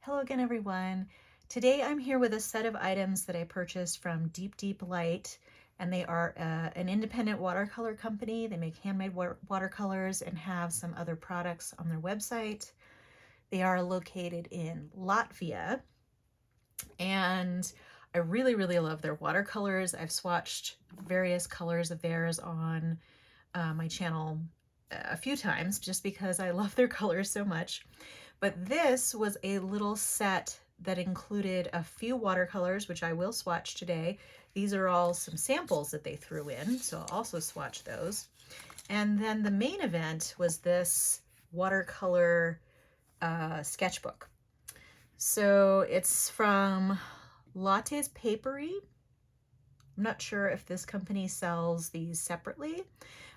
Hello again, everyone. Today I'm here with a set of items that I purchased from Deep Deep Light, and they are an independent watercolor company. They make handmade watercolors and have some other products on their website. They are located in Latvia, and I really love their watercolors. I've swatched various colors of theirs on my channel a few times just because I love their colors so much. But this was a little set that included a few watercolors, which I will swatch today. These are all some samples that they threw in, so I'll also swatch those. And then the main event was this watercolor sketchbook. So it's from Latte's Papery. I'm not sure if this company sells these separately,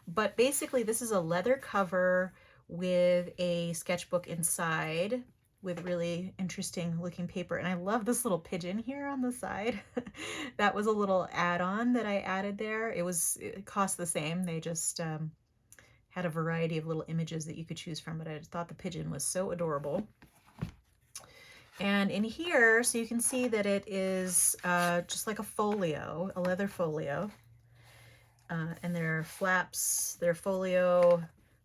but basically this is a leather cover with a sketchbook inside with really interesting looking paper. And I love this little pigeon here on the side. That was a little add-on that I added there. It cost the same. They just had a variety of little images that you could choose from, but I thought the pigeon was so adorable. And in here, so you can see that it is just like a folio, a leather folio. And there are flaps, there are folio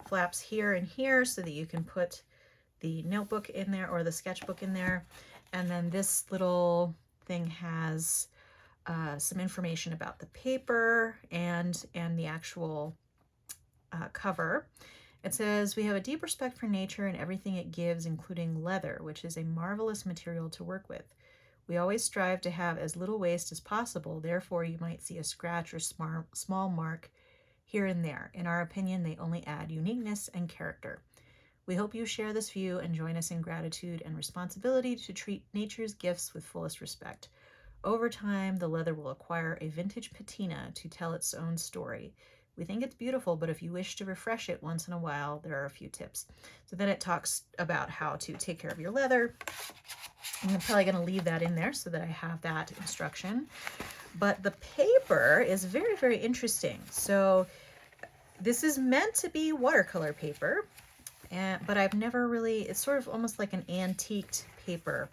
flaps here and here so that you can put the notebook in there or the sketchbook in there. And then this little thing has some information about the paper and the actual cover. It says, "We have a deep respect for nature and everything it gives, including leather, which is a marvelous material to work with. We always strive to have as little waste as possible, therefore you might see a scratch or small mark here and there. In our opinion, they only add uniqueness and character. We hope you share this view and join us in gratitude and responsibility to treat nature's gifts with fullest respect. Over time, the leather will acquire a vintage patina to tell its own story. We think it's beautiful, but if you wish to refresh it once in a while, there are a few tips." So then it talks about how to take care of your leather. I'm probably going to leave that in there so that I have that instruction. But the paper is very interesting. So this is meant to be watercolor paper, but I've never really, it's sort of almost like an antiqued paper.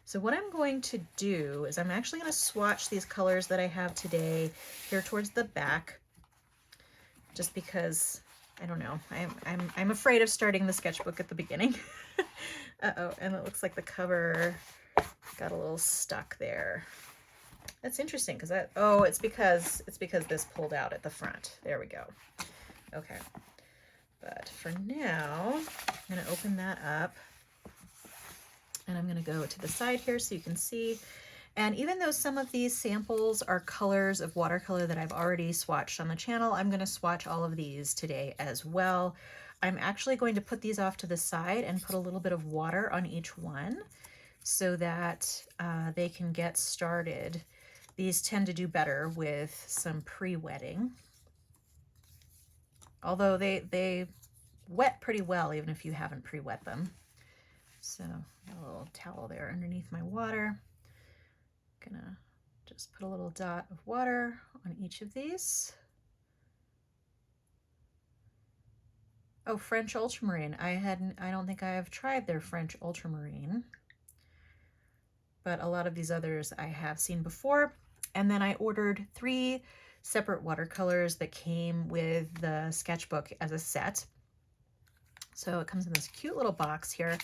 So what I'm going to do is I'm actually going to swatch these colors that I have today here towards the back, just because, I don't know, I'm afraid of starting the sketchbook at the beginning. Uh-oh, and it looks like the cover got a little stuck there. That's interesting because it's because this pulled out at the front. There we go. Okay. But for now, I'm going to open that up and I'm going to go to the side here so you can see. And even though some of these samples are colors of watercolor that I've already swatched on the channel, I'm going to swatch all of these today as well. I'm actually going to put these off to the side and put a little bit of water on each one so that they can get started. These tend to do better with some pre-wetting. Although they wet pretty well even if you haven't pre-wet them. So a little towel there underneath my water. Gonna just put a little dot of water on each of these. Oh, French ultramarine. I don't think I have tried their French ultramarine, but a lot of these others I have seen before. And then I ordered 3 separate watercolors that came with the sketchbook as a set. So it comes in this cute little box here.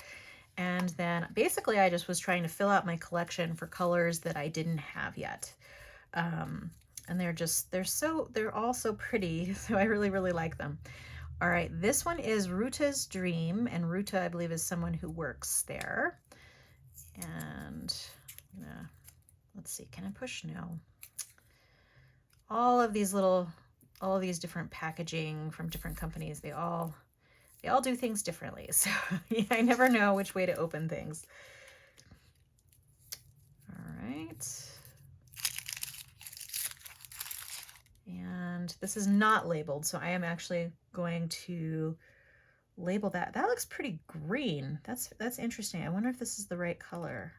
And then basically I just was trying to fill out my collection for colors that I didn't have yet. And they're all so pretty. So I really like them. All right, this one is Ruta's Dream, and Ruta, I believe, is someone who works there. And let's see, can I push? No. All of these different packaging from different companies, they all do things differently. So I never know which way to open things. All right. And this is not labeled, so I am actually going to label that. That looks pretty green. That's interesting. I wonder if this is the right color.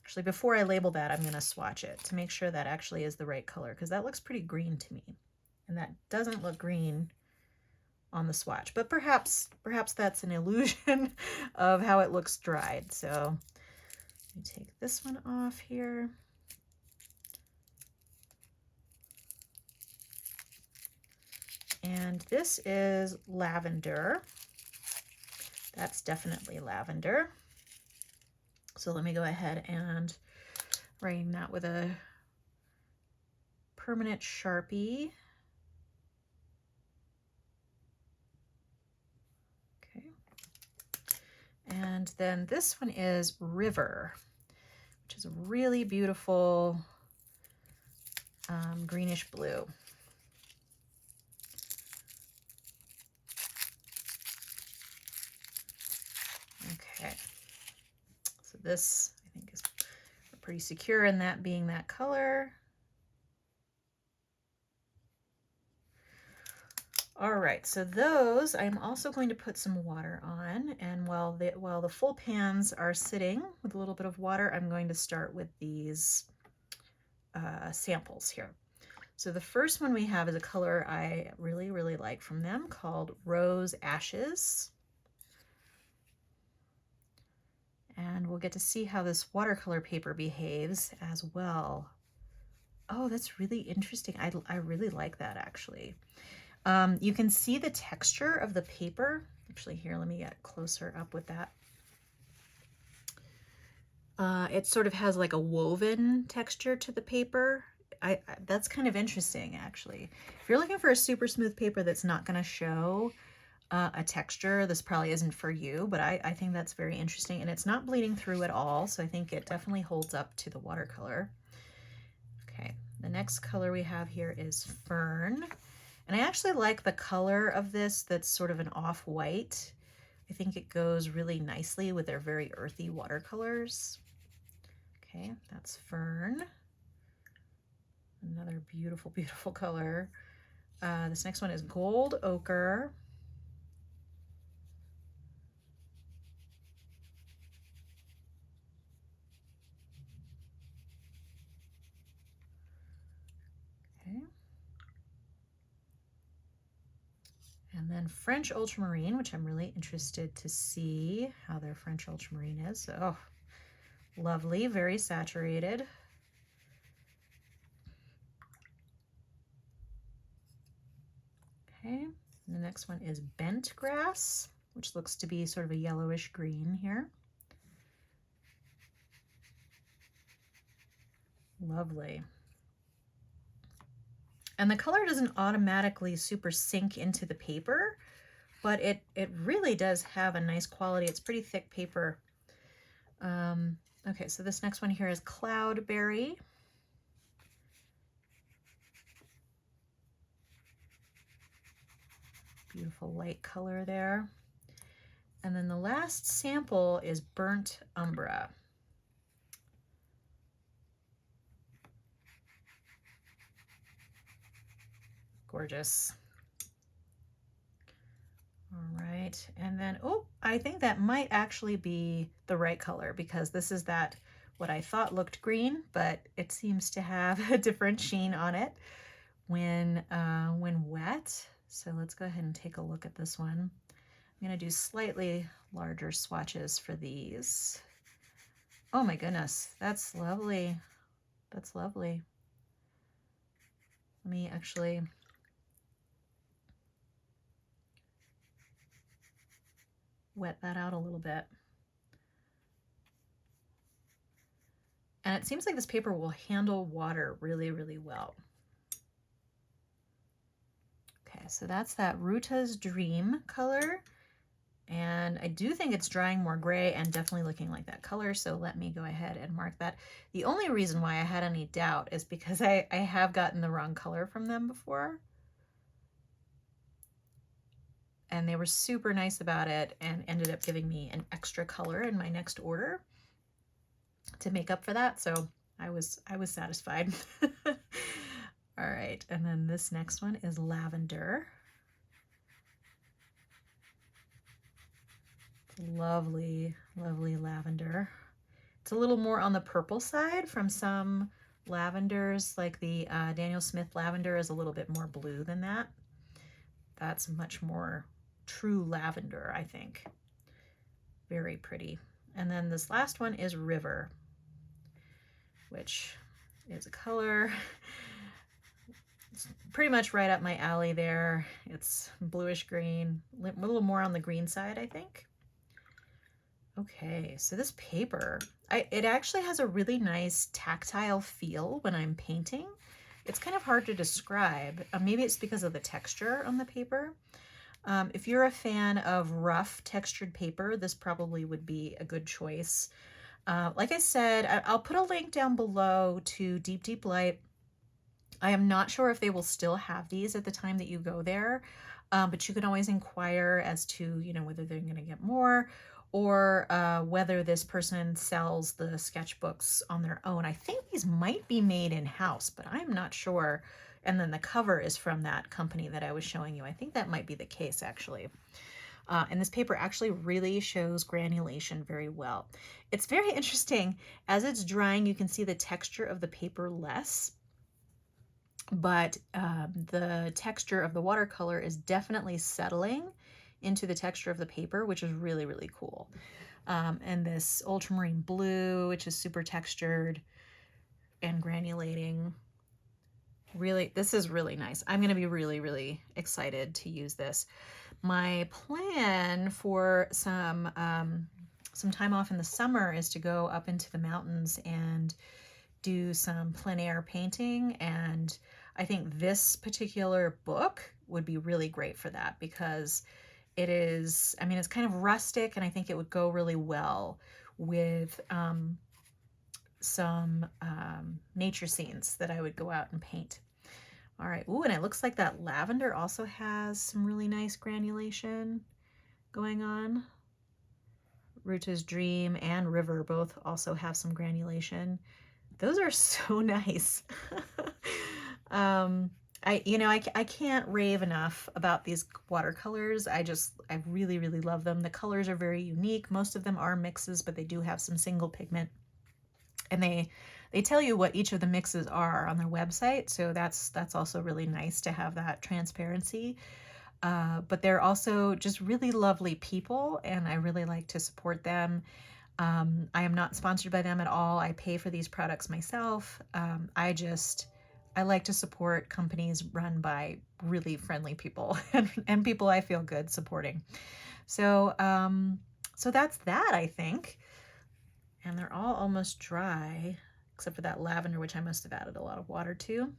Actually, before I label that, I'm going to swatch it to make sure that actually is the right color, because that looks pretty green to me. And that doesn't look green on the swatch, but perhaps that's an illusion of how it looks dried. So let me take this one off here. And this is lavender. That's definitely lavender. So let me go ahead and write that with a permanent Sharpie. Okay. And then this one is River, which is a really beautiful greenish blue. Okay, so this I think is pretty secure in that being that color. All right, so those I'm also going to put some water on, and while the full pans are sitting with a little bit of water, I'm going to start with these samples here. So the first one we have is a color I really like from them called Rose Ashes. And we'll get to see how this watercolor paper behaves as well. Oh, that's really interesting. I really like that actually. You can see the texture of the paper. Actually, here, let me get closer up with that. It sort of has like a woven texture to the paper. That's kind of interesting, actually. If you're looking for a super smooth paper that's not going to show a texture, this probably isn't for you, but I think that's very interesting, and it's not bleeding through at all, so I think it definitely holds up to the watercolor. Okay, the next color we have here is Fern, and I actually like the color of this that's sort of an off-white. I think it goes really nicely with their very earthy watercolors. Okay, that's Fern. Another beautiful, beautiful color. This next one is Gold Ochre. Okay. And then French Ultramarine, which I'm really interested to see how their French Ultramarine is. Oh, lovely, very saturated. Okay, and the next one is Bent Grass, which looks to be sort of a yellowish green here. Lovely. And the color doesn't automatically super sink into the paper, but it really does have a nice quality. It's pretty thick paper. Okay, so this next one here is Cloudberry. Beautiful light color there. And then the last sample is Burnt Umbra. Gorgeous. All right, and then, oh, I think that might actually be the right color, because this is that what I thought looked green, but it seems to have a different sheen on it when wet. So let's go ahead and take a look at this one. I'm gonna do slightly larger swatches for these. Oh my goodness, that's lovely. That's lovely. Let me actually wet that out a little bit. And it seems like this paper will handle water really well. Okay, so that's that Ruta's Dream color. And I do think it's drying more gray and definitely looking like that color, so let me go ahead and mark that. The only reason why I had any doubt is because I have gotten the wrong color from them before. And they were super nice about it and ended up giving me an extra color in my next order to make up for that, so I was satisfied. All right, and then this next one is Lavender. Lovely, lovely lavender. It's a little more on the purple side from some lavenders, like the Daniel Smith lavender is a little bit more blue than that. That's much more true lavender, I think. Very pretty. And then this last one is River, which is a color. It's pretty much right up my alley there. It's bluish green, a little more on the green side, I think. Okay, so this paper, it actually has a really nice tactile feel when I'm painting. It's kind of hard to describe. Maybe it's because of the texture on the paper. If you're a fan of rough textured paper, this probably would be a good choice. Like I said, I'll put a link down below to Deep Deep Light. I am not sure if they will still have these at the time that you go there, but you can always inquire as to, you know, whether they're going to get more, or whether this person sells the sketchbooks on their own. I think these might be made in-house, but I'm not sure. And then the cover is from that company that I was showing you. I think that might be the case, actually. And this paper actually really shows granulation very well. It's very interesting. As it's drying, you can see the texture of the paper less, but the texture of the watercolor is definitely settling into the texture of the paper, which is really, really cool. And this ultramarine blue, which is super textured and granulating. Really, this is really nice. I'm going to be really, really excited to use this. My plan for some time off in the summer is to go up into the mountains and do some plein air painting, and I think this particular book would be really great for that, because it is, I mean, it's kind of rustic, and I think it would go really well with some nature scenes that I would go out and paint. All right, ooh, and it looks like that lavender also has some really nice granulation going on. Ruta's Dream and River both also have some granulation. Those are so nice. I can't rave enough about these watercolors. I really, really love them. The colors are very unique. Most of them are mixes, but they do have some single pigment. And they tell you what each of the mixes are on their website, so that's also really nice to have that transparency. But they're also just really lovely people, and I really like to support them. I am not sponsored by them at all. I pay for these products myself. I like to support companies run by really friendly people and people I feel good supporting. So, so that's that, I think. And they're all almost dry, except for that lavender, which I must have added a lot of water to.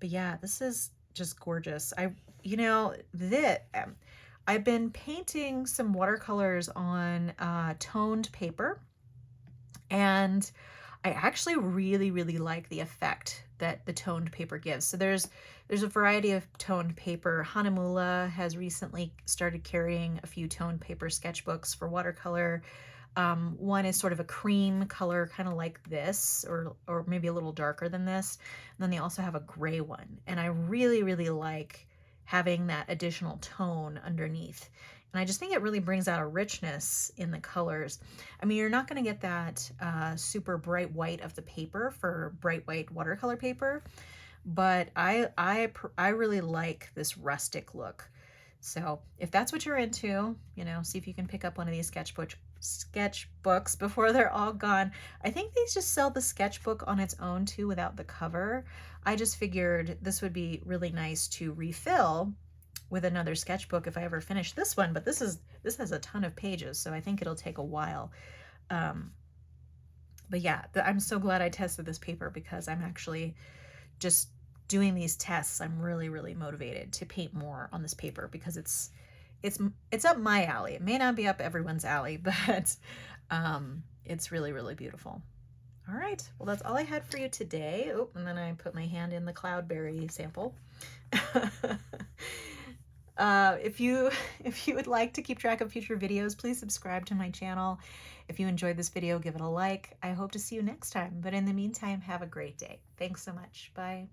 But yeah, this is just gorgeous. I've been painting some watercolors on toned paper, and I actually really, really like the effect that the toned paper gives. So there's a variety of toned paper. Hanamula has recently started carrying a few toned paper sketchbooks for watercolor. One is sort of a cream color, kind of like this, or maybe a little darker than this. And then they also have a gray one. And I really, really like having that additional tone underneath. And I just think it really brings out a richness in the colors. I mean, you're not going to get that super bright white of the paper for bright white watercolor paper, but I really like this rustic look. So if that's what you're into, see if you can pick up one of these sketchbooks before they're all gone. I think these just sell the sketchbook on its own too, without the cover. I just figured this would be really nice to refill with another sketchbook if I ever finish this one, but this has a ton of pages, so I think it'll take a while. But yeah, I'm so glad I tested this paper, because I'm actually just doing these tests. I'm really, really motivated to paint more on this paper, because it's up my alley. It may not be up everyone's alley, but it's really, really beautiful. All right, well, that's all I had for you today. Oh, and then I put my hand in the cloudberry sample. If you would like to keep track of future videos, please subscribe to my channel. If you enjoyed this video, give it a like. I hope to see you next time. But in the meantime, have a great day. Thanks so much. Bye.